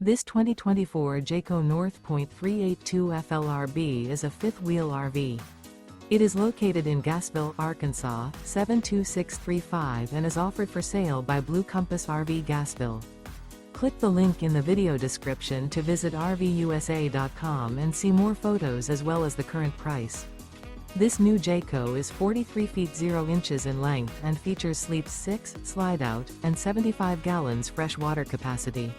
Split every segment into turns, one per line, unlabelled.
This 2024 Jayco North Point 382 FLRB is a fifth-wheel RV. It is located in Gassville, Arkansas, 72635 and is offered for sale by Blue Compass RV Gassville. Click the link in the video description to visit RVUSA.com and see more photos as well as the current price. This new Jayco is 43 feet 0 inches in length and features sleeps 6, slide-out, and 75 gallons fresh water capacity.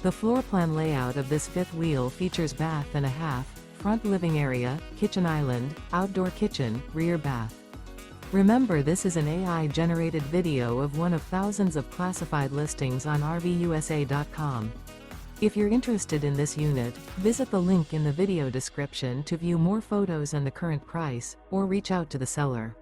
The floor plan layout of this fifth wheel features bath and a half, front living area, kitchen island, outdoor kitchen, rear bath. Remember, this is an AI-generated video of one of thousands of classified listings on RVUSA.com. If you're interested in this unit, visit the link in the video description to view more photos and the current price, or reach out to the seller.